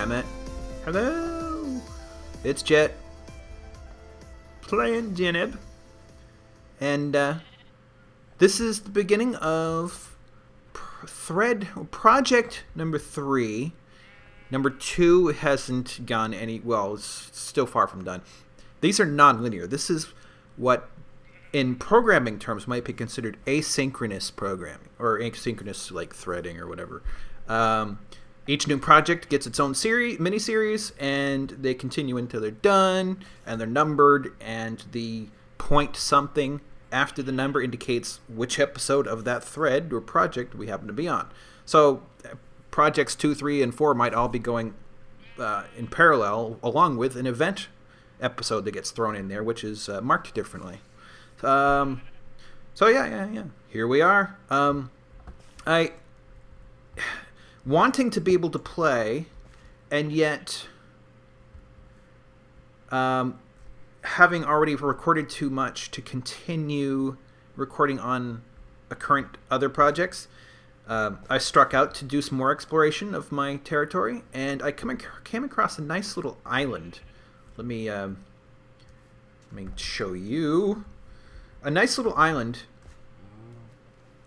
program it. Hello! It's Jet playing Deneb. And this is the beginning of project number 3. Number 2 hasn't gone well, it's still far from done. These are non-linear. This is what in programming terms might be considered asynchronous programming, or asynchronous like threading or whatever. Each new project gets its own mini-series, and they continue until they're done, and they're numbered, and the point something after the number indicates which episode of that thread or project we happen to be on. So projects 2, 3, and 4 might all be going in parallel, along with an event episode that gets thrown in there, which is marked differently. So yeah. Here we are. Wanting to be able to play, and yet having already recorded too much to continue recording on current other projects, I struck out to do some more exploration of my territory, and I came across a nice little island. Let me show you a nice little island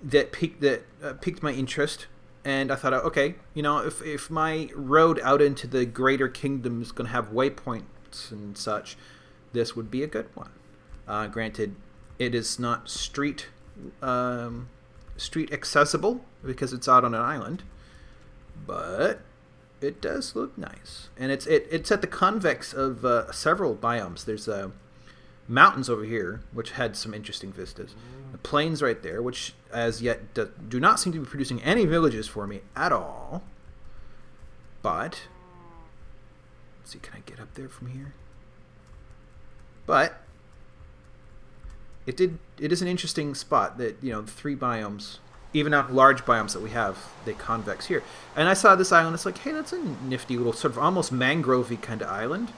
that piqued my interest. And I thought, okay, if my road out into the greater kingdom is going to have waypoints and such, this would be a good one. Granted, it is not street accessible because it's out on an island, but it does look nice. And it's at the convex of several biomes. There's mountains over here, which had some interesting vistas. The plains right there, which as yet do not seem to be producing any villages for me at all. But let's see, can I get up there from here? But it is an interesting spot that, the 3 biomes, even out large biomes that we have, they convex here. And I saw this island. It's like, hey, that's a nifty little sort of almost mangrove-y kind of island.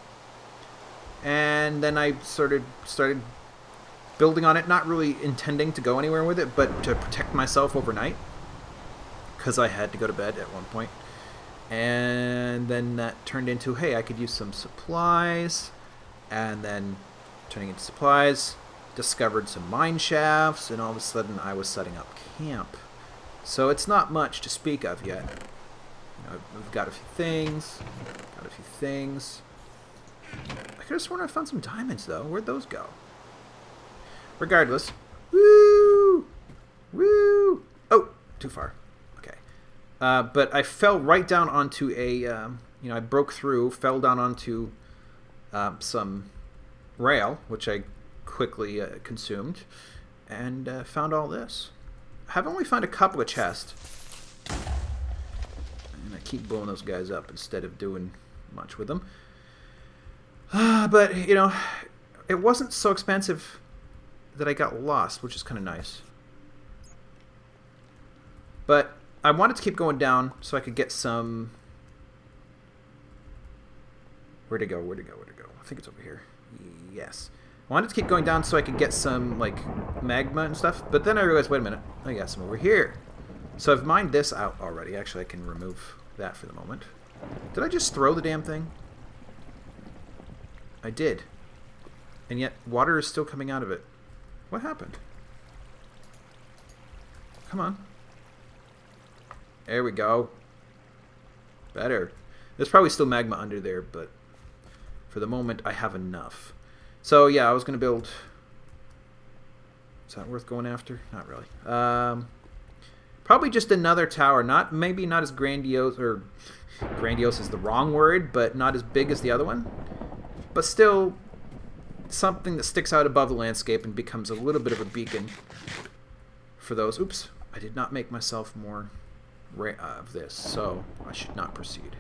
And then I started building on it, not really intending to go anywhere with it, but to protect myself overnight, because I had to go to bed at one point. And then that turned into, hey, I could use some supplies, and then turning into supplies, discovered some mine shafts, and all of a sudden I was setting up camp. So it's not much to speak of yet. I've got a few things. I could have sworn I found some diamonds, though. Where'd those go? Regardless. Woo! Oh, too far. Okay. But I fell right down onto I broke through, fell down onto some rail, which I quickly consumed, and found all this. I have only found a couple of chests. And I keep blowing those guys up instead of doing much with them. But, it wasn't so expensive that I got lost, which is kind of nice. But I wanted to keep going down so I could get some... Where'd it go? I think it's over here. Yes. I wanted to keep going down so I could get some, magma and stuff. But then I realized, wait a minute, I got some over here. So I've mined this out already. Actually, I can remove that for the moment. Did I just throw the damn thing? I did. And yet, water is still coming out of it. What happened? Come on. There we go. Better. There's probably still magma under there, but for the moment, I have enough. So, yeah, I was going to build... Is that worth going after? Not really. Probably just another tower. Maybe not as grandiose, or grandiose is the wrong word, but not as big as the other one. But still, something that sticks out above the landscape and becomes a little bit of a beacon for those. Oops, I did not make myself more of this, so I should not proceed.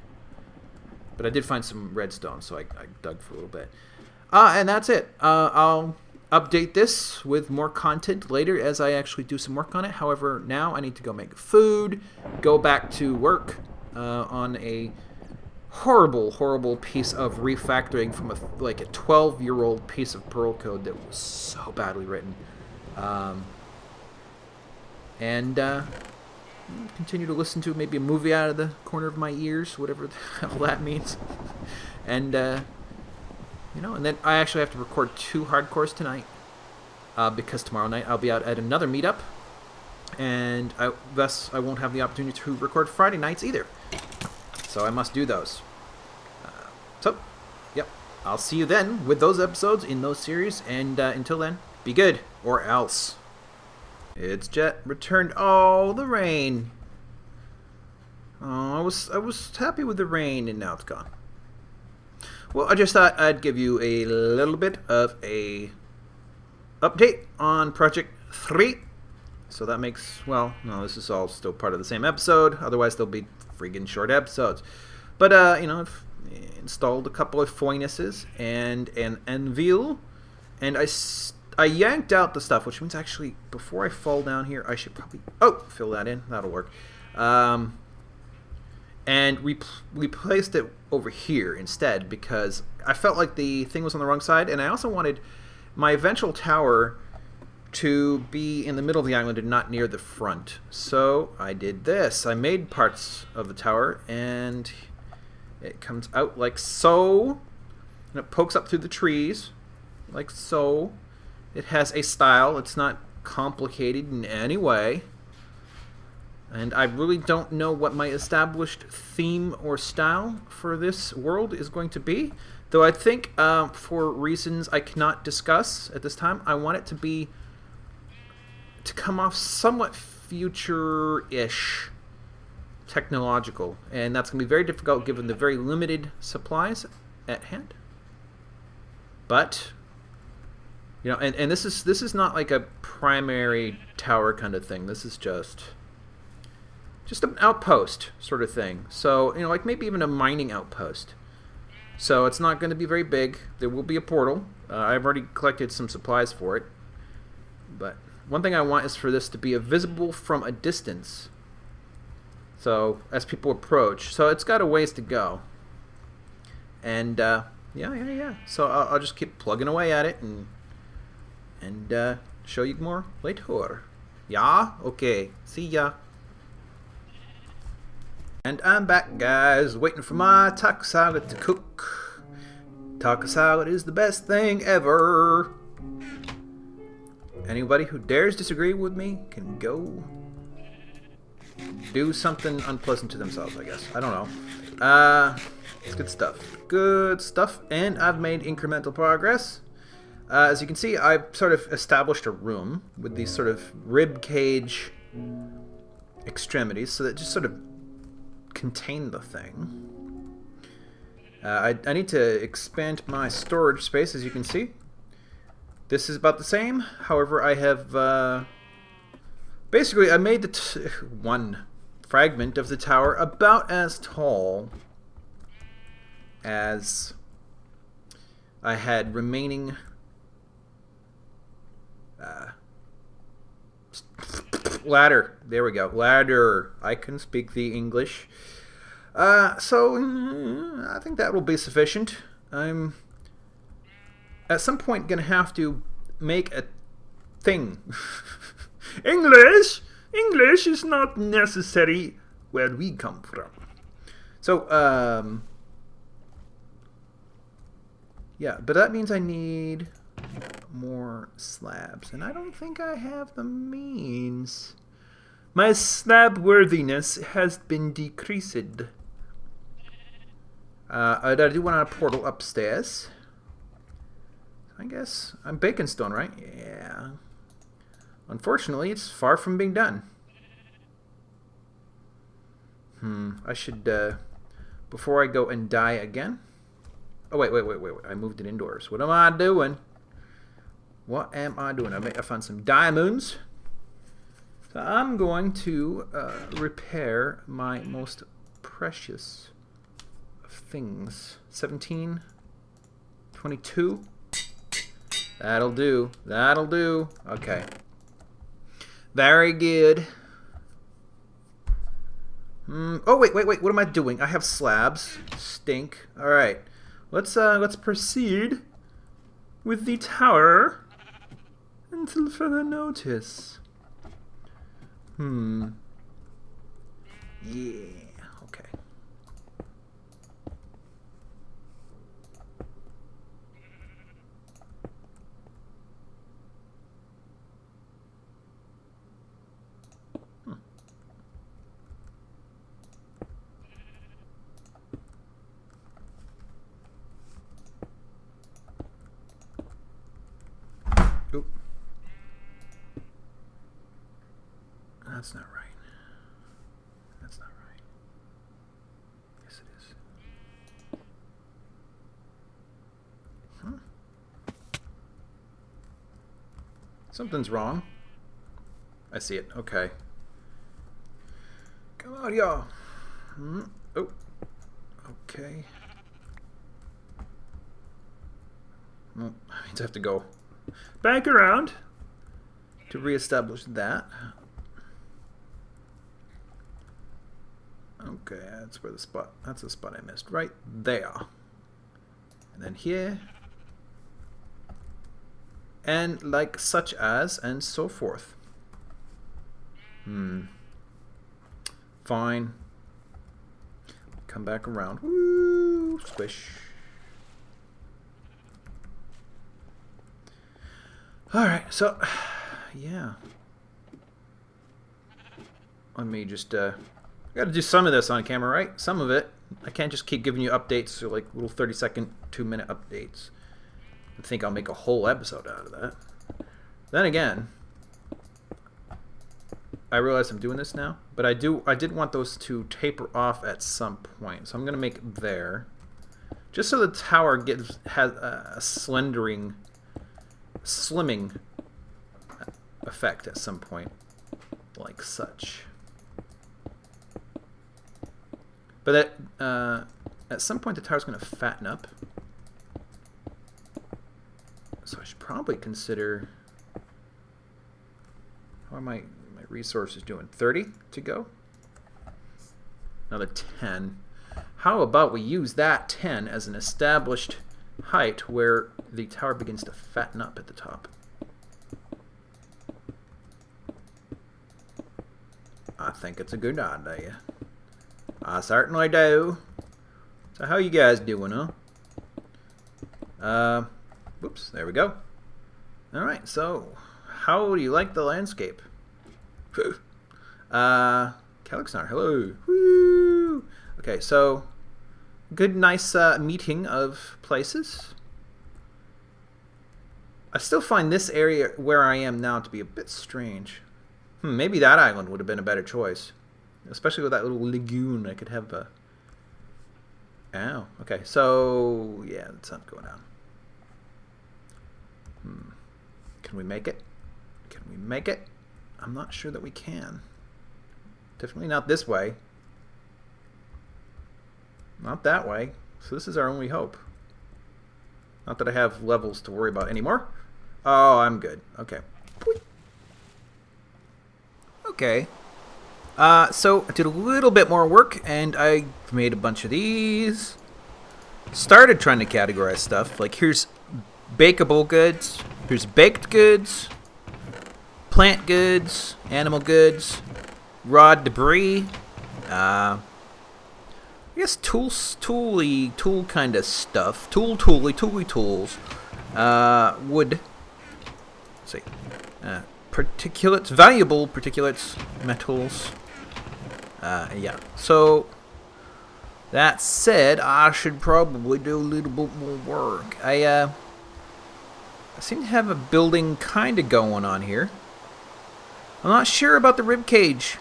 But I did find some redstone, so I dug for a little bit. And that's it. I'll update this with more content later as I actually do some work on it. However, now I need to go make food, go back to work on a horrible piece of refactoring from a 12-year-old piece of Perl code that was so badly written. continue to listen to maybe a movie out of the corner of my ears, whatever the hell that means. And, you know, and then I actually have to record 2 hardcores tonight because tomorrow night I'll be out at another meetup. And thus I won't have the opportunity to record Friday nights either. So I must do those. So, yep. I'll see you then with those episodes in those series. And until then, be good or else. It's Jet. Returned all the rain. Oh, I was happy with the rain and now it's gone. Well, I just thought I'd give you a little bit of a update on Project 3. So that makes, well, no, this is all still part of the same episode. Otherwise, they'll be friggin' short episodes. But, you know, I've installed a couple of foinuses and an anvil. And I yanked out the stuff, which means actually, before I fall down here, I should probably, fill that in. That'll work. And we placed it over here instead because I felt like the thing was on the wrong side. And I also wanted my eventual tower to be in the middle of the island and not near the front. So I did this. I made parts of the tower and it comes out like so. And it pokes up through the trees like so. It has a style. It's not complicated in any way. And I really don't know what my established theme or style for this world is going to be. Though I think for reasons I cannot discuss at this time, I want it to come off somewhat future-ish technological. And that's going to be very difficult given the very limited supplies at hand. But, you know, and this is not like a primary tower kind of thing. This is just an outpost sort of thing. So, you know, like maybe even a mining outpost. So it's not going to be very big. There will be a portal. I've already collected some supplies for it. But one thing I want is for this to be visible from a distance. So, as people approach. So it's got a ways to go. And, yeah. So I'll just keep plugging away at it and show you more later. Yeah? Okay. See ya. And I'm back, guys, waiting for my taco salad to cook. Taco salad is the best thing ever. Anybody who dares disagree with me can go do something unpleasant to themselves, I guess. I don't know. It's good stuff. Good stuff. And I've made incremental progress. As you can see, I've sort of established a room with these sort of rib cage extremities so that just sort of contain the thing. I need to expand my storage space, as you can see. This is about the same. However, I have basically I made the one fragment of the tower about as tall as I had remaining ladder. There we go. Ladder. I can speak the English. So I think that will be sufficient. I'm at some point going to have to make a thing. English is not necessary where we come from. So, yeah, but that means I need more slabs, and I don't think I have the means. My slab worthiness has been decreased. I do want a portal upstairs. I guess I'm bacon stone, right? Yeah. Unfortunately, it's far from being done. I should, before I go and die again. Oh, wait. I moved it indoors. What am I doing? What am I doing? I found some diamonds. So I'm going to repair my most precious things. 17, 22. That'll do. That'll do. Okay. Very good. Oh, wait. What am I doing? I have slabs. Stink. All right. Let's proceed with the tower until further notice. Yeah. Okay. Oop. That's not right. That's not right. Yes, it is. Something's wrong. I see it. Okay. Come on, y'all. Oh. Okay. Well, I means I have to go back around to reestablish that. Okay, that's where the spot. That's the spot I missed. Right there. And then here. And like such as, and so forth. Fine. Come back around. Woo! Squish. Alright, so, yeah. Let me just, I gotta do some of this on camera, right? Some of it. I can't just keep giving you updates, so like little 30-second, 2-minute updates. I think I'll make a whole episode out of that. Then again, I realize I'm doing this now, but I did want those to taper off at some point, so I'm gonna make it there, just so the tower has a slimming effect at some point, like such. But at some point the tower's gonna fatten up. So I should probably consider, how are my resources doing? 30 to go? Another 10. How about we use that 10 as an established height where the tower begins to fatten up at the top? I think it's a good idea. I certainly do. So how you guys doing, huh? Whoops, there we go. Alright, so how do you like the landscape? Calixnar, hello. Woo! Okay, so good, nice meeting of places. I still find this area where I am now to be a bit strange. Maybe that island would have been a better choice. Especially with that little lagoon, I could have a... Ow, okay, so yeah, the sun's going down. Can we make it? Can we make it? I'm not sure that we can. Definitely not this way. Not that way. So this is our only hope. Not that I have levels to worry about anymore. Oh, I'm good. Okay. Okay. So I did a little bit more work, and I made a bunch of these. Started trying to categorize stuff. Like, here's bakeable goods. Here's baked goods. Plant goods. Animal goods. Raw debris. I guess tool kind of stuff. Tooly tools. Wood. Let's see. Particulates. Valuable particulates. Metals. Yeah. So, that said, I should probably do a little bit more work. I seem to have a building kind of going on here. I'm not sure about the rib cage.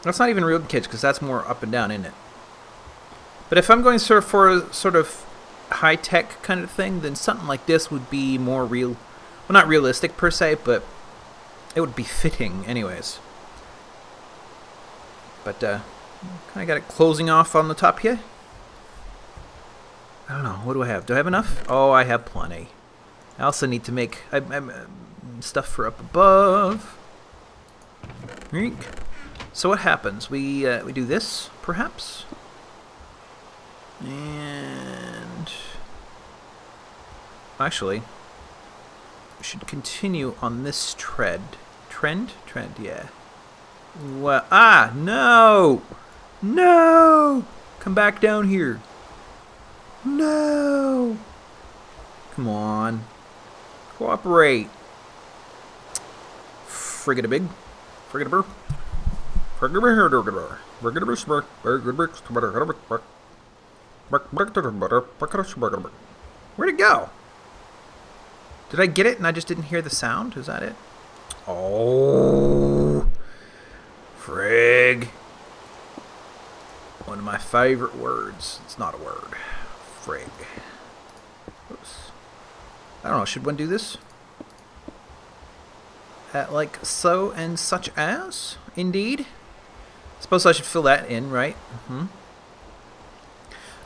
That's not even rib cage, because that's more up and down, isn't it? But if I'm going for a sort of high-tech kind of thing, then something like this would be more real. Well, not realistic per se, but it would be fitting anyways. But, kind of got it closing off on the top here. I don't know. What do I have? Do I have enough? Oh, I have plenty. I also need to make stuff for up above. So what happens? We do this, perhaps? And... actually, we should continue on this trend, yeah. What? Ah, no! No! Come back down here. No! Come on. Cooperate. Frigga-big. Frigga-burr. Where'd it go? Did I get it and I just didn't hear the sound? Is that it? Oh, frig. One of my favorite words. It's not a word. Frig. Oops. I don't know. Should one do this? Like so and such as? Indeed. Suppose I should fill that in, right? Mm-hmm.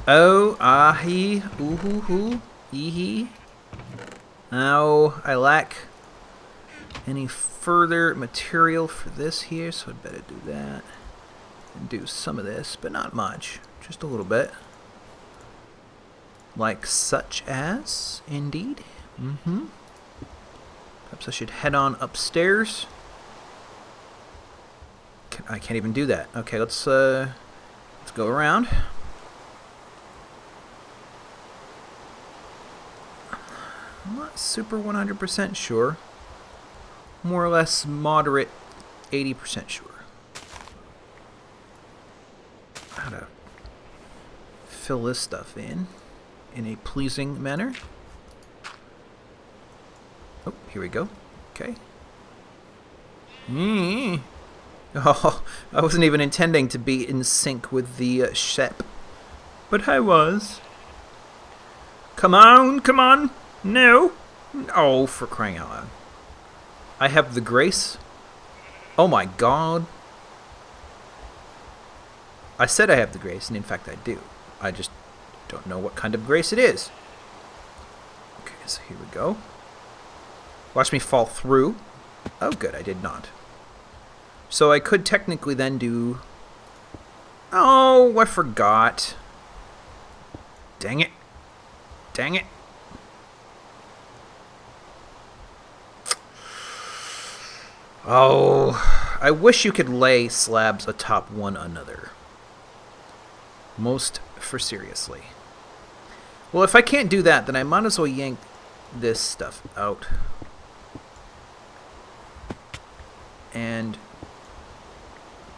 Oh, ahi, ooh-hoo-hoo, ee-hee. Now, I lack any further material for this here, so I'd better do that. And do some of this, but not much. Just a little bit. Like such as, indeed. Mm-hmm. Perhaps I should head on upstairs. I can't even do that. Okay, let's go around. I'm not super 100% sure. More or less moderate 80% sure. How to fill this stuff in a pleasing manner. Oh, here we go. Okay. Oh, I wasn't even intending to be in sync with the ship. But I was. Come on, come on. No. Oh, for crying out loud. I have the grace. Oh my god. I said I have the grace, and in fact I do. I just don't know what kind of grace it is. Okay, so here we go. Watch me fall through. Oh, good, I did not. So I could technically then do... Oh, I forgot. Dang it. Dang it. Oh, I wish you could lay slabs atop one another. Most for seriously. Well, if I can't do that, then I might as well yank this stuff out. And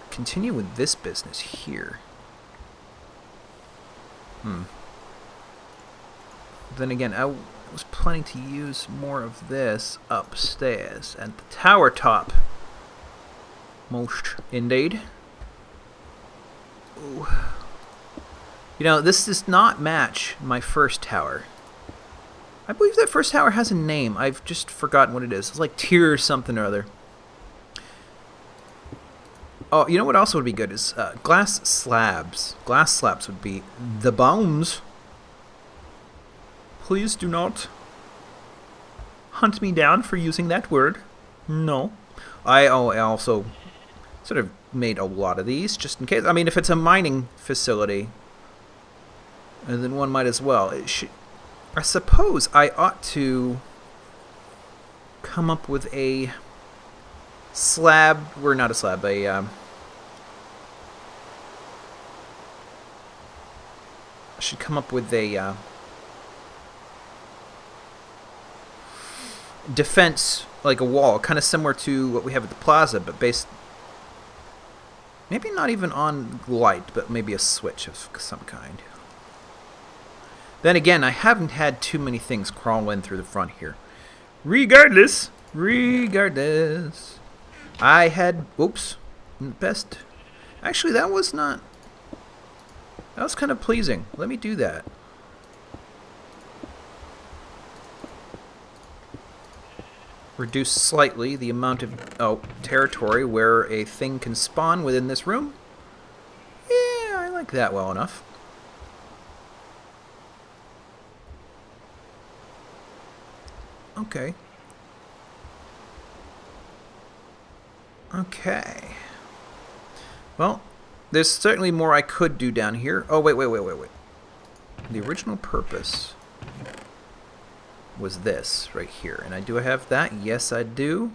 continue with this business here. Then again, I was planning to use more of this upstairs at the tower top. Most indeed. Ooh. You know, this does not match my first tower. I believe that first tower has a name. I've just forgotten what it is. It's like Ppyr or something or other. Oh, you know what also would be good is glass slabs. Glass slabs would be the bones. Please do not hunt me down for using that word. No. I also sort of made a lot of these just in case. I mean, if it's a mining facility, then one might as well. I suppose I ought to come up with a slab, or not a slab, I should come up with a defense, like a wall, kind of similar to what we have at the plaza, but based maybe not even on light, but maybe a switch of some kind. Then again, I haven't had too many things crawl in through the front here. Regardless, I had, oops, best. Actually, that was not, that was kind of pleasing. Let me do that. Reduce slightly the amount of territory where a thing can spawn within this room. Yeah, I like that well enough. Okay. Okay. Well, there's certainly more I could do down here. Oh, wait. The original purpose was this right here. And do I have that? Yes, I do.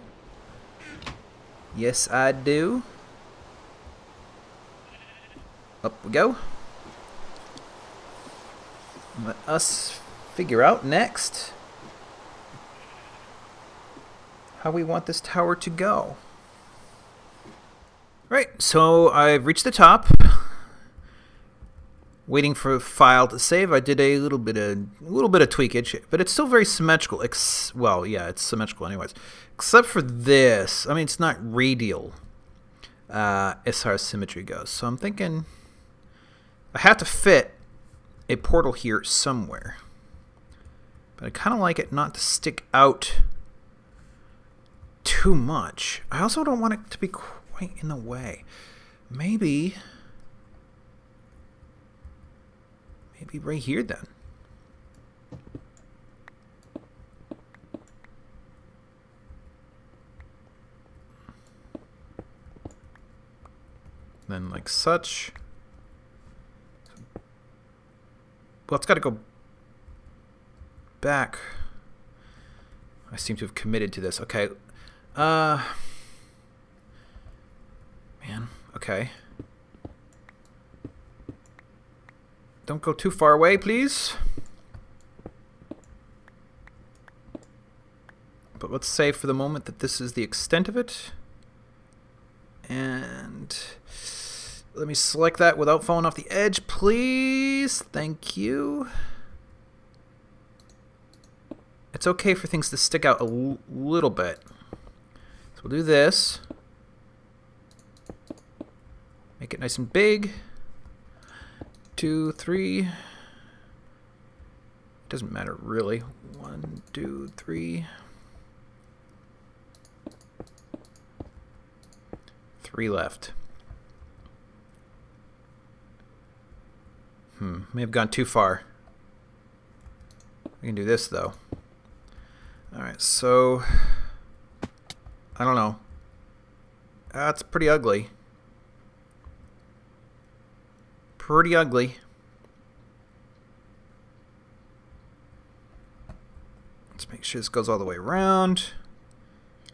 Yes, I do. Up we go. Let us figure out next how we want this tower to go. Right, so I've reached the top. Waiting for a file to save. I did a little bit of tweakage, but it's still very symmetrical. Well, yeah, it's symmetrical anyways. Except for this. I mean, it's not radial as far as symmetry goes. So I'm thinking I have to fit a portal here somewhere. But I kind of like it not to stick out too much. I also don't want it to be quite in the way. Maybe right here then. Then like such. Well, it's got to go back. I seem to have committed to this. Okay. Man. Okay. Don't go too far away, please. But let's say for the moment that this is the extent of it. And let me select that without falling off the edge, please. Thank you. It's okay for things to stick out a little bit. So we'll do this. Make it nice and big. 2, 3. Doesn't matter really. 1, 2, 3. 3 left. May have gone too far. We can do this though. Alright, so I don't know. That's pretty ugly. Pretty ugly. Let's make sure this goes all the way around.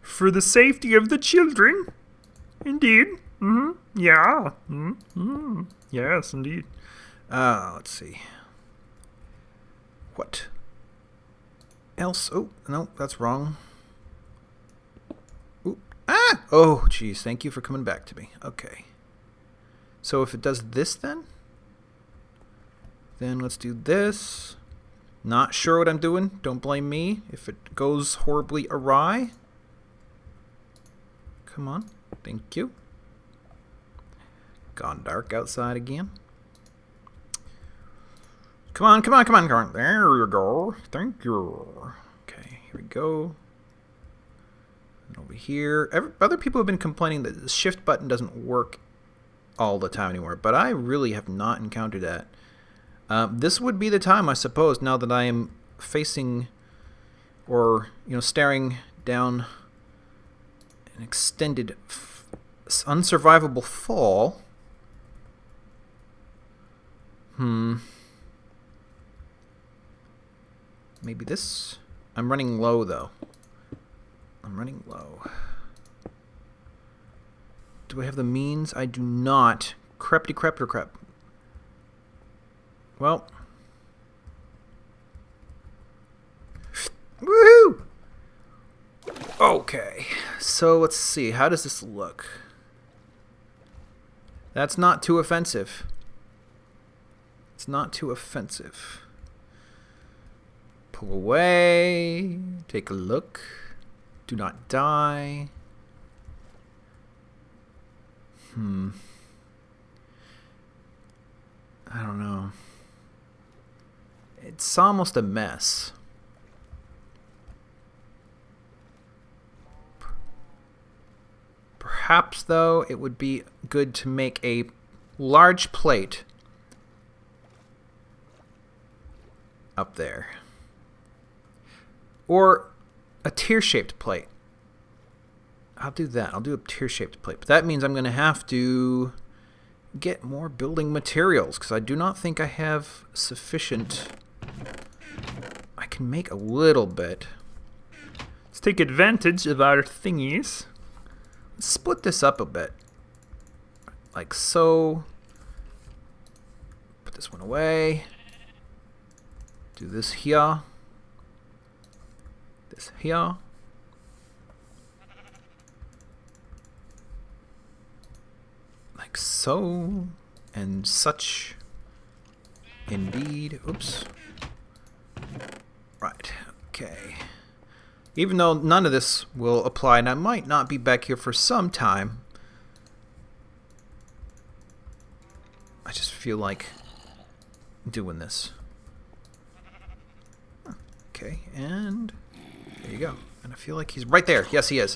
For the safety of the children. Indeed. Yeah. Yes, indeed. Let's see. What else? Oh, no, that's wrong. Ooh. Ah! Oh, geez. Thank you for coming back to me. Okay. So if it does this then let's do this. Not sure what I'm doing. Don't blame me if it goes horribly awry. Come on. Thank you. Gone dark outside again. Come on, come on, come on, come on. There you go. Thank you. Okay, here we go. And over here. Other people have been complaining that the shift button doesn't work all the time anymore, but I really have not encountered that. This would be the time, I suppose, now that I am facing or, staring down an extended, unsurvivable fall. Maybe this? I'm running low, though. I'm running low. Do I have the means? I do not. Crepty crep or crep. Well. Woohoo! Okay. So let's see. How does this look? That's not too offensive. It's not too offensive. Pull away. Take a look. Do not die. I don't know. It's almost a mess. Perhaps, though, it would be good to make a large plate up there. Or a tear-shaped plate. I'll do that. I'll do a tear-shaped plate. But that means I'm going to have to get more building materials, because I do not think I have sufficient. I can make a little bit. Let's take advantage of our thingies. Let's split this up a bit. Like so. this one away. Do this here. This here. Like so. And such. Indeed. Oops. Right. Okay. Even though none of this will apply, and I might not be back here for some time, I just feel like doing this. Okay, and there you go. And I feel like he's right there. Yes, he is.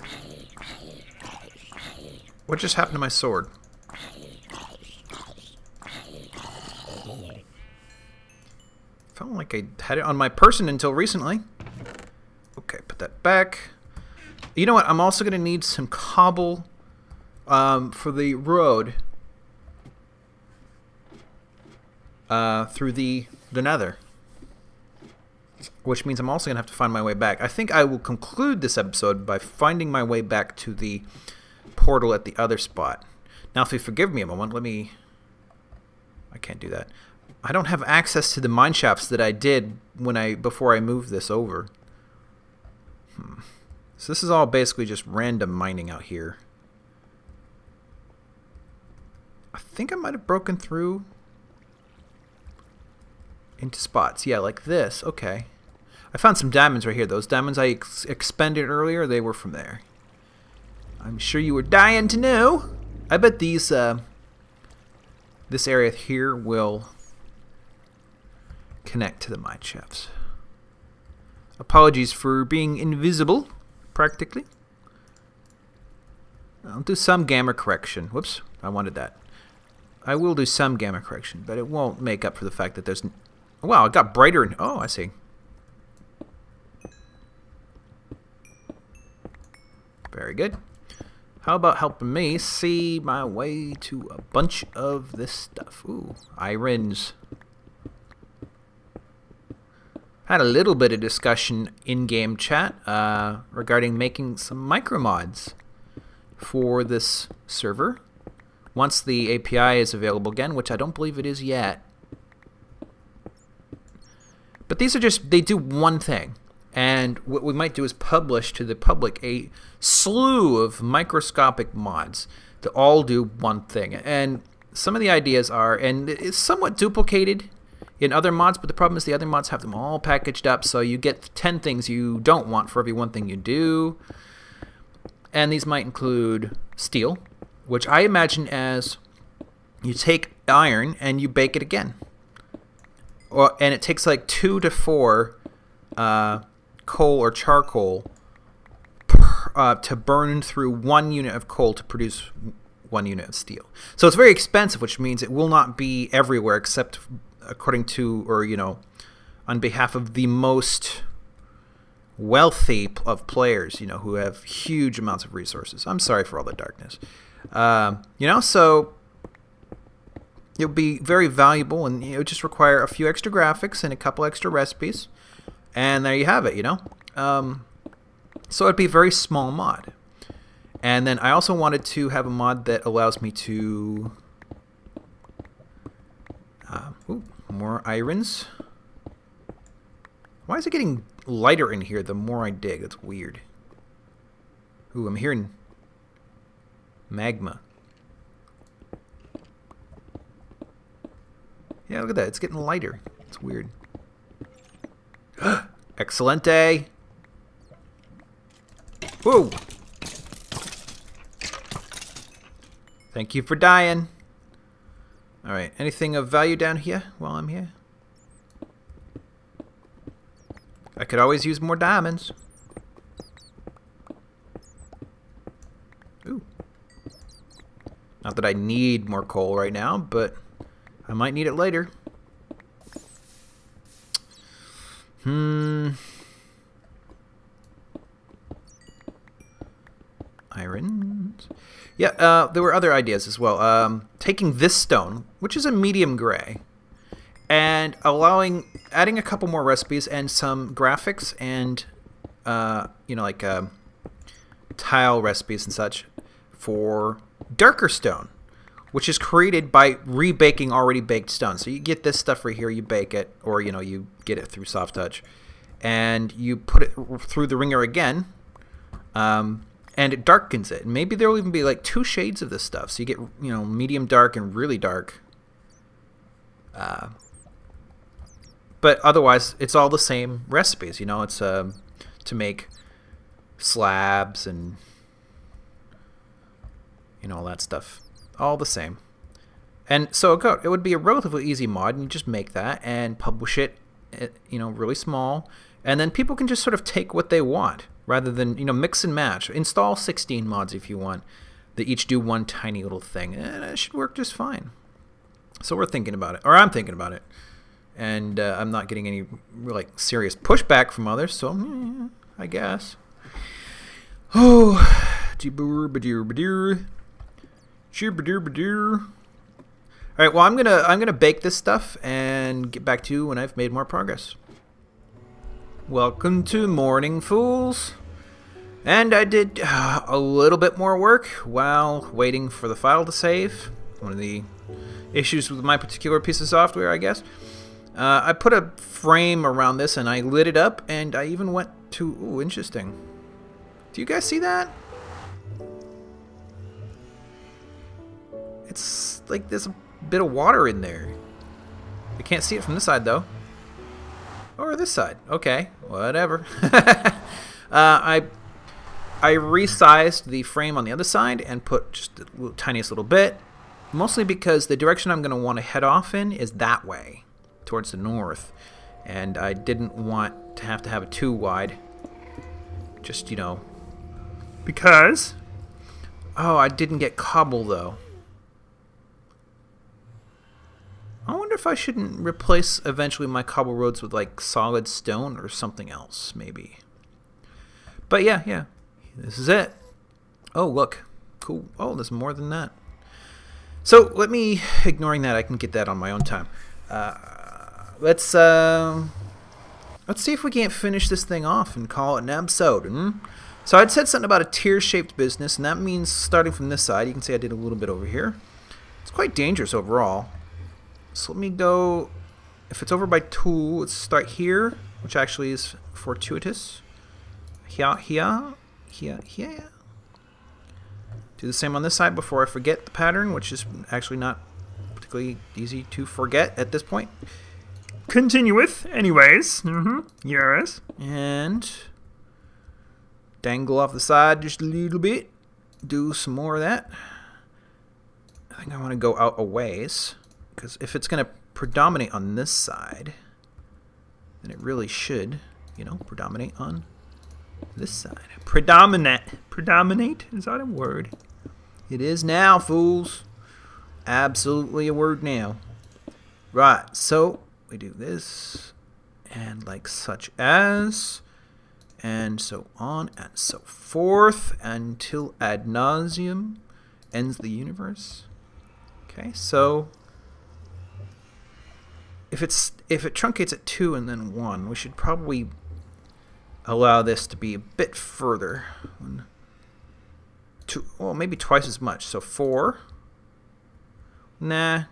What just happened to my sword? Felt like I had it on my person until recently. Okay, put that back. You know what? I'm also going to need some cobble for the road through the nether. Which means I'm also going to have to find my way back. I think I will conclude this episode by finding my way back to the portal at the other spot. Now, if you forgive me a moment, let me... I can't do that. I don't have access to the mine shafts that I did before I moved this over. So this is all basically just random mining out here. I think I might have broken through into spots. Yeah, like this. Okay. I found some diamonds right here. Those diamonds I expended earlier, they were from there. I'm sure you were dying to know. I bet these, this area here will connect to the mine shafts. Apologies for being invisible, practically. I'll do some gamma correction. Whoops, I wanted that. I will do some gamma correction, but it won't make up for the fact that there's... Wow, it got brighter. Oh, I see. Very good. How about helping me see my way to a bunch of this stuff? Ooh, irons. Had a little bit of discussion in-game chat regarding making some micro mods for this server once the API is available again, which I don't believe it is yet. But these are just, they do one thing. And what we might do is publish to the public a slew of microscopic mods that all do one thing. And some of the ideas are, and it's somewhat duplicated in other mods, but the problem is the other mods have them all packaged up, so you get 10 things you don't want for every one thing you do. And these might include steel, which I imagine as you take iron and you bake it again. And it takes like 2 to 4 coal or charcoal to burn through 1 unit of coal to produce 1 unit of steel. So it's very expensive, which means it will not be everywhere except according to, or, you know, on behalf of the most wealthy of players, you know, who have huge amounts of resources. I'm sorry for all the darkness. You know, so it'll be very valuable, and it would just require a few extra graphics and a couple extra recipes, and there you have it, you know. So it'd be a very small mod. And then I also wanted to have a mod that allows me to... ooh, more irons. Why is it getting lighter in here the more I dig? That's weird. Ooh, I'm hearing magma. Yeah, look at that. It's getting lighter. It's weird. Excelente. Whoa. Thank you for dying. Alright, anything of value down here while I'm here? I could always use more diamonds. Ooh. Not that I need more coal right now, but I might need it later. Irons. Yeah, there were other ideas as well. Taking this stone, which is a medium gray, and adding a couple more recipes and some graphics and, you know, like tile recipes and such for darker stone, which is created by rebaking already baked stone. So you get this stuff right here, you bake it, or you get it through soft touch, and you put it through the ringer again, and it darkens it. Maybe there will even be like 2 shades of this stuff, so you get medium dark and really dark. But otherwise, it's all the same recipes. It's to make slabs and all that stuff. All the same. And so it would be a relatively easy mod, and you just make that and publish it, really small. And then people can just sort of take what they want rather than, mix and match. Install 16 mods if you want that each do one tiny little thing. And it should work just fine. So we're thinking about it, or I'm thinking about it. And I'm not getting any serious pushback from others, so I guess. Oh, all right, well, I'm gonna bake this stuff and get back to you when I've made more progress. Welcome to morning, fools. And I did a little bit more work while waiting for the file to save. One of the issues with my particular piece of software, I guess. I put a frame around this and I lit it up, and I even went to... Ooh, interesting. Do you guys see that? It's like there's a bit of water in there. You can't see it from this side, though. Or this side. Okay, whatever. I resized the frame on the other side and put just the tiniest little bit. Mostly because the direction I'm going to want to head off in is that way, towards the north. And I didn't want to have it too wide. Just, because... Oh, I didn't get cobble, though. I wonder if I shouldn't replace eventually my cobble roads with solid stone or something else, maybe. But yeah. This is it. Oh, look. Cool. Oh, there's more than that. So ignoring that, I can get that on my own time. Let's see if we can't finish this thing off and call it an episode. So I'd said something about a tier-shaped business, and that means starting from this side. You can see I did a little bit over here. It's quite dangerous overall. So let me go, if it's over by 2, let's start here, which actually is fortuitous. Here. Do the same on this side before I forget the pattern, which is actually not particularly easy to forget at this point. Continueth, anyways. Yes. And dangle off the side just a little bit. Do some more of that. I think I want to go out a ways, because if it's going to predominate on this side, then it really should, predominate on this side. Predominate? Is that a word? It is now, fools. Absolutely a word now. Right, so we do this, and such as, and so on and so forth, until ad nauseum ends the universe. Okay, so if it truncates at 2 and then 1, we should probably allow this to be a bit further. 2, well, maybe twice as much. So 4. Nah.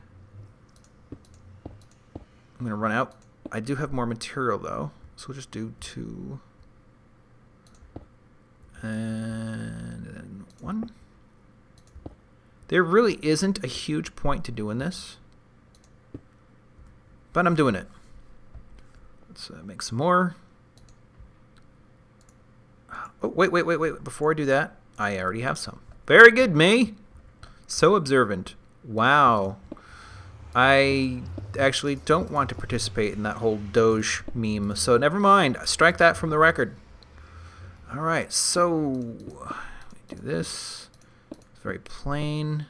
I'm going to run out. I do have more material, though. So we'll just do 2. And then 1. There really isn't a huge point to doing this, but I'm doing it. Let's make some more. Oh, wait. Before I do that, I already have some. Very good, me. So observant. Wow. I actually don't want to participate in that whole Doge meme, so never mind. Strike that from the record. All right, so we do this. It's very plain.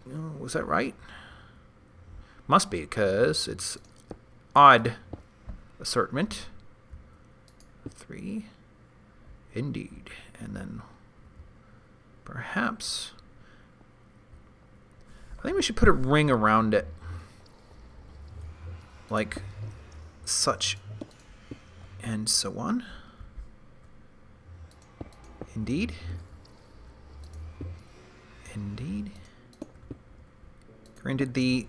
Oh, was that right? Must be, because it's odd assortment. 3. Indeed. And then perhaps I think we should put a ring around it, like such, and so on. Indeed. Indeed. Granted, the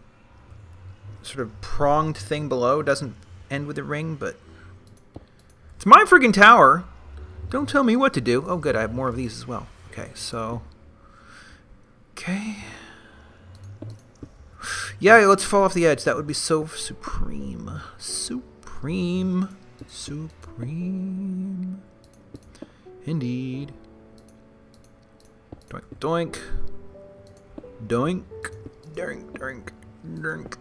sort of pronged thing below doesn't end with a ring, but it's my friggin' tower. Don't tell me what to do. Oh, good. I have more of these as well. Okay, so... Okay. Yeah, let's fall off the edge. That would be so supreme. Supreme. Supreme. Indeed. Doink, doink. Doink. Doink, doink, doink.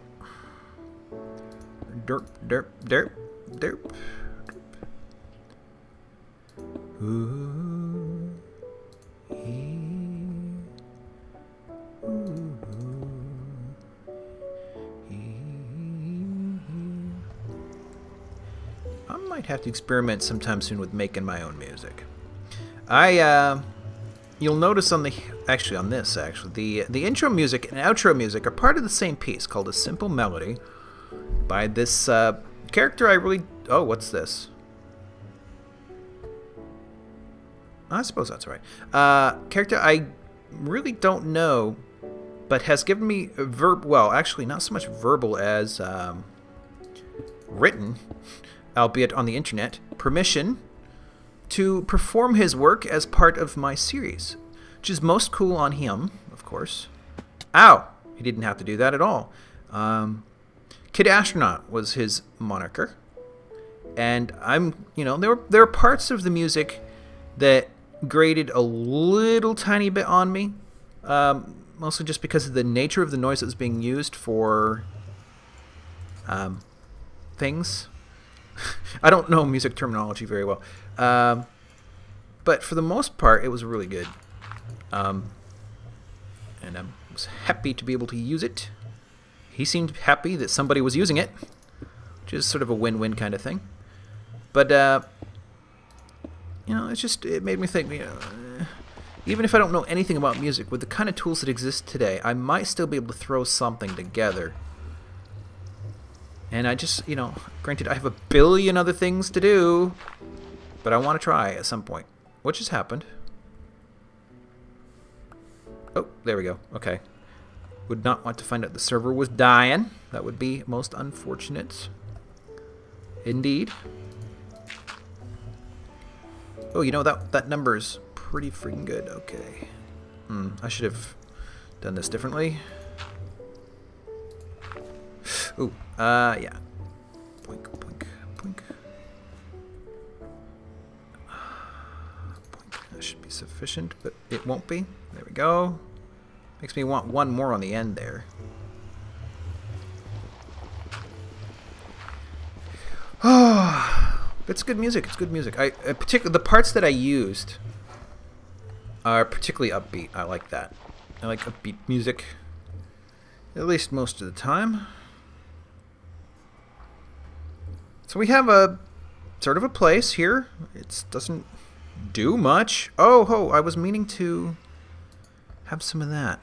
Derp, derp, derp, derp. Ooh. I might have to experiment sometime soon with making my own music. You'll notice on the intro music and outro music are part of the same piece called A Simple Melody by this character oh, what's this? I suppose that's right. Character I really don't know, but has given me well, actually not so much verbal as written, albeit on the internet, permission to perform his work as part of my series, which is most cool on him, of course. Ow! He didn't have to do that at all. Kid Astronaut was his moniker, and there are parts of the music that grated a little tiny bit on me, mostly just because of the nature of the noise that was being used for things. I don't know music terminology very well, but for the most part, it was really good, and I was happy to be able to use it. He seemed happy that somebody was using it, which is sort of a win-win kind of thing. But it made me think, even if I don't know anything about music, with the kind of tools that exist today, I might still be able to throw something together. And I just, granted, I have a billion other things to do, but I want to try at some point, which has happened. Oh, there we go. Okay. Would not want to find out the server was dying. That would be most unfortunate. Indeed. Oh, that number's pretty freaking good. Okay. I should have done this differently. Ooh, yeah. Boink, boink, boink. Boink. That should be sufficient, but it won't be. There we go. Makes me want one more on the end there. Oh, it's good music. It's good music. The parts that I used are particularly upbeat. I like that. I like upbeat music, at least most of the time. So we have a sort of a place here. It doesn't do much. Oh, I was meaning to have some of that.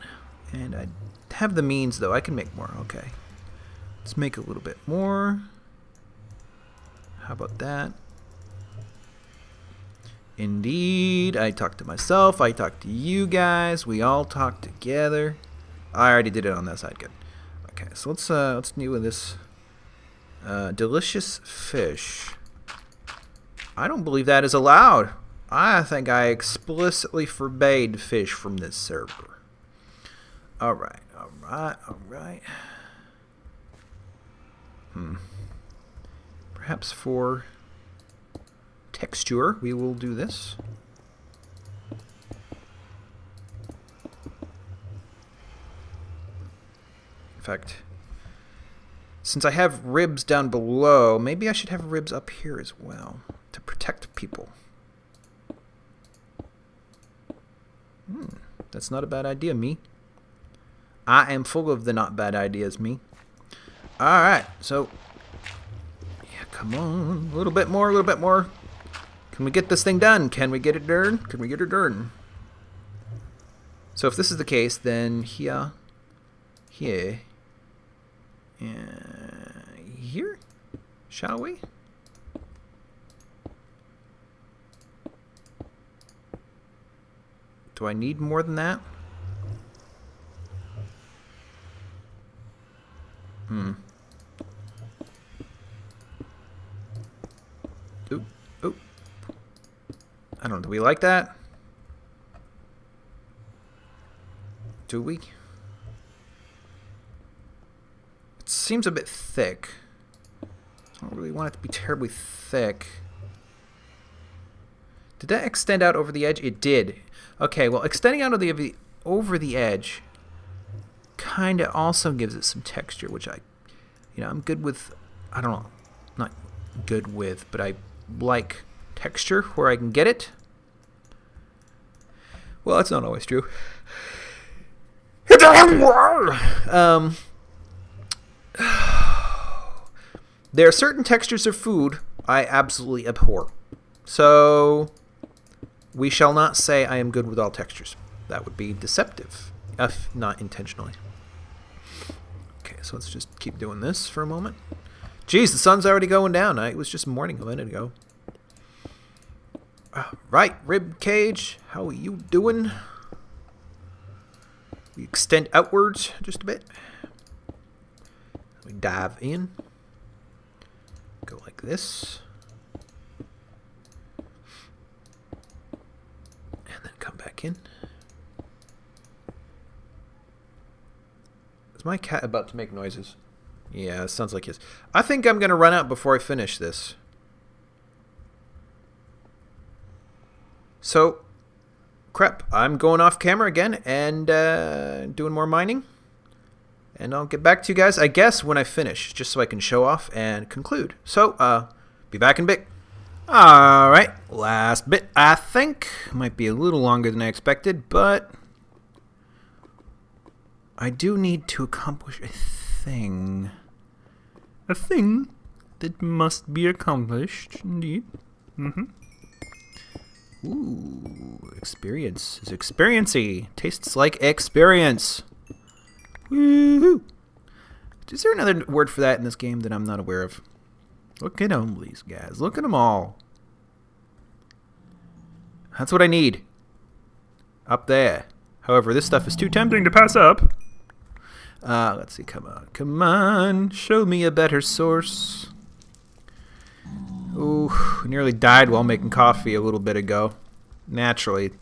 And I have the means, though. I can make more. Okay. Let's make a little bit more. How about that? Indeed. I talked to myself. I talked to you guys. We all talked together. I already did it on that side. Good. Okay, so let's deal with this delicious fish. I don't believe that is allowed. I think I explicitly forbade fish from this server. Alright. Perhaps for texture, we will do this. In fact, since I have ribs down below, maybe I should have ribs up here as well to protect people. That's not a bad idea, me. I am full of the not bad ideas, me. Alright, so... yeah, come on. A little bit more, a little bit more. Can we get this thing done? Can we get it done? Can we get it done? So if this is the case, then here, here, here, shall we? Do I need more than that? Oop, oop. I don't know. Do we like that? Do we? It seems a bit thick. I don't really want it to be terribly thick. Did that extend out over the edge? It did. Okay, well, extending out over the edge kind of also gives it some texture, which I'm good with. I don't know, not good with, but I like texture where I can get it. Well, that's not always true. There are certain textures of food I absolutely abhor. So we shall not say I am good with all textures. That would be deceptive, if not intentionally. Okay, so let's just keep doing this for a moment. Geez, the sun's already going down. It was just morning a minute ago. Right, rib cage, how are you doing? We extend outwards just a bit. We dive in. Go like this. And then come back in. Is my cat about to make noises? Yeah, it sounds like his. I think I'm going to run out before I finish this. So, crap, I'm going off camera again and doing more mining. And I'll get back to you guys, I guess, when I finish, just so I can show off and conclude. So, be back in a bit. Alright, last bit, I think. Might be a little longer than I expected, but I do need to accomplish a thing. A thing that must be accomplished, indeed. Ooh, experience is experiency. Tastes like experience. Woohoo! Is there another word for that in this game that I'm not aware of? Look at them, these guys. Look at them all. That's what I need. Up there. However, this stuff is too tempting to pass up. Let's see. Come on. Come on. Show me a better source. Ooh, nearly died while making coffee a little bit ago. Naturally.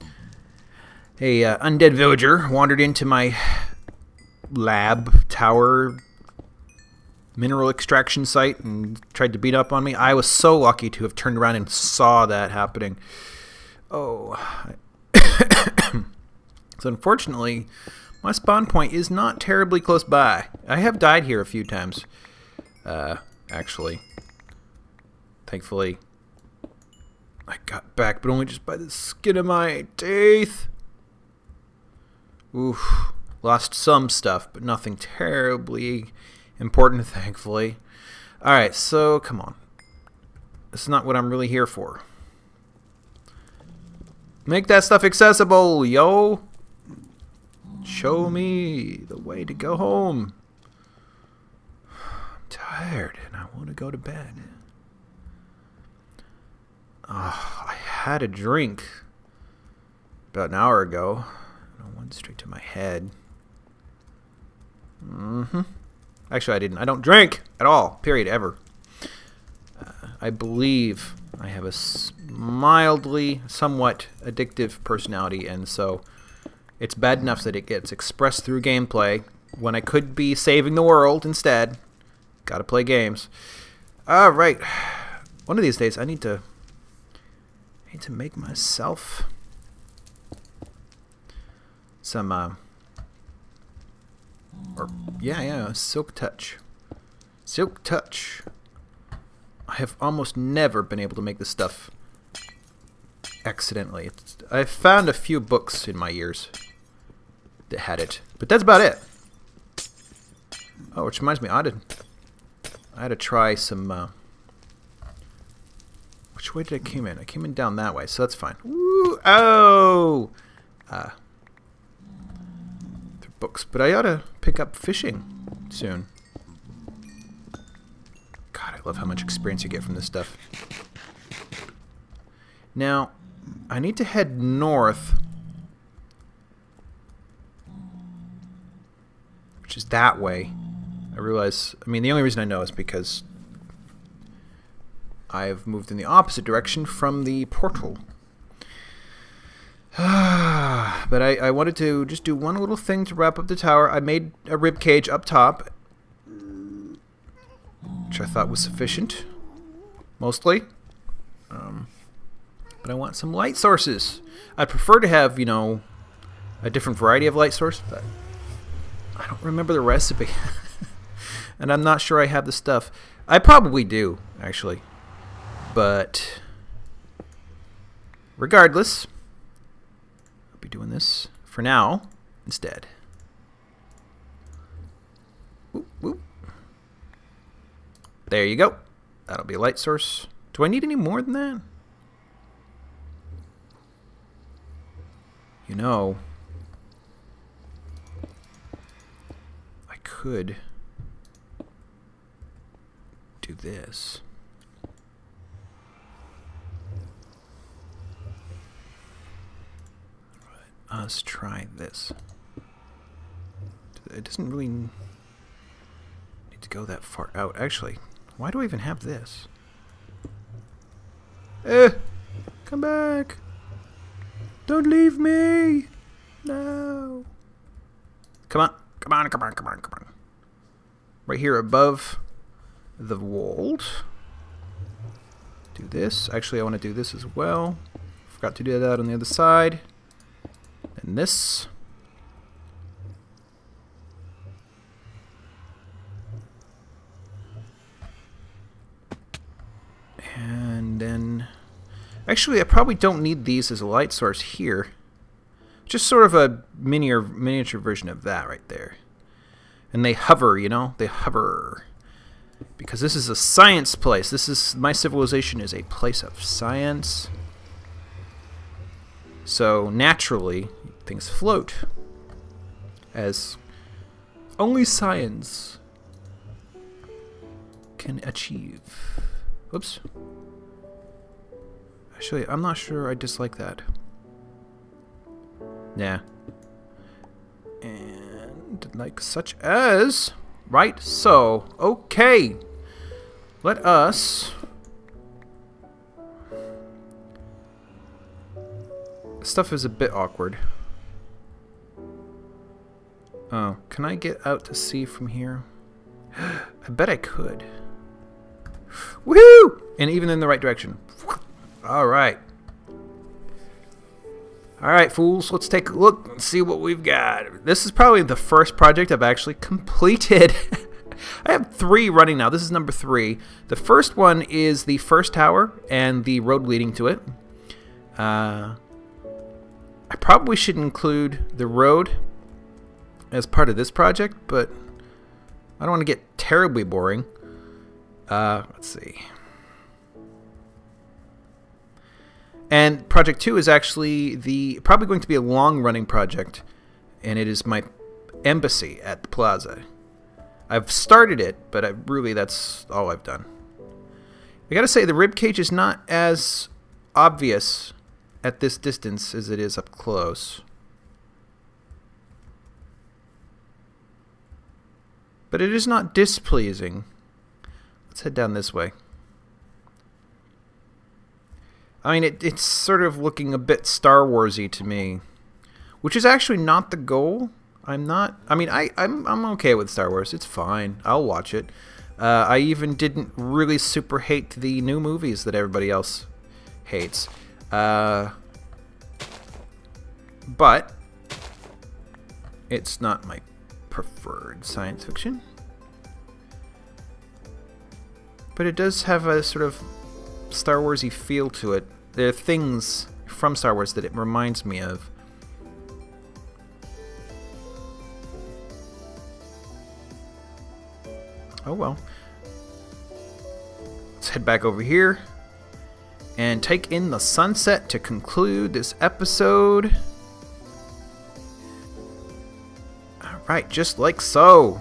A undead villager wandered into my lab tower mineral extraction site and tried to beat up on me. I was so lucky to have turned around and saw that happening. Oh. So unfortunately, my spawn point is not terribly close by. I have died here a few times. Actually. Thankfully, I got back, but only just by the skin of my teeth. Oof. Lost some stuff, but nothing terribly important, thankfully. Alright, so, come on. This is not what I'm really here for. Make that stuff accessible, yo! Show me the way to go home. I'm tired, and I want to go to bed. Oh, I had a drink about an hour ago. It went straight to my head. Actually, I didn't. I don't drink at all. Period. Ever. I believe I have a mildly, somewhat addictive personality, and so it's bad enough that it gets expressed through gameplay when I could be saving the world instead. Gotta play games. Alright. One of these days, I need to make myself some, silk touch. Silk touch. I have almost never been able to make this stuff accidentally. I've found a few books in my years that had it, but that's about it. Oh, which reminds me, I had to try some, which way did I came in? I came in down that way, so that's fine. Woo! Oh! Books, but I ought to pick up fishing soon. God, I love how much experience you get from this stuff. Now, I need to head north that way. I realize, I mean, the only reason I know is because I've moved in the opposite direction from the portal. But I wanted to just do one little thing to wrap up the tower. I made a rib cage up top, which I thought was sufficient, mostly. But I want some light sources. I'd prefer to have, you know, a different variety of light source, but I don't remember the recipe. And I'm not sure I have the stuff. I probably do, actually. But regardless, I'll be doing this for now instead. Whoop, whoop. There you go. That'll be a light source. Do I need any more than that? You know, I could do this. Let's try this. It doesn't really need to go that far out. Actually, why do I even have this? Come back. Don't leave me. No. Come on. Come on, come on, come on, come on. Right here above the wall. Do this. Actually, I want to do this as well. Forgot to do that on the other side. And this. And then... Actually, I probably don't need these as a light source here. Just sort of a miniature version of that right there. And they hover, you know? They hover. Because this is a science place. This is... My civilization is a place of science. So, naturally, things float. As only science can achieve. Whoops. Actually, I'm not sure I dislike that. Nah. And like such as... Right, so, okay. Let us... Stuff is a bit awkward. Oh, can I get out to sea from here? I bet I could. Woohoo! And even in the right direction. Alright. Alright, fools. Let's take a look and see what we've got. This is probably the first project I've actually completed. I have 3 running now. This is number 3. The first one is the first tower and the road leading to it. I probably should include the road as part of this project, but I don't want to get terribly boring. Let's see. And project 2 is actually probably going to be a long-running project, and it is my embassy at the plaza. I've started it, but that's all I've done. I gotta say, the ribcage is not as obvious at this distance as it is up close. But it is not displeasing. Let's head down this way. I mean, it's sort of looking a bit Star Wars-y to me, which is actually not the goal. I'm okay with Star Wars. It's fine. I'll watch it. I even didn't really super hate the new movies that everybody else hates. But it's not my preferred science fiction. But it does have a sort of Star Wars-y feel to it. There are things from Star Wars that it reminds me of. Oh well. Let's head back over here and take in the sunset to conclude this episode. Alright, just like so.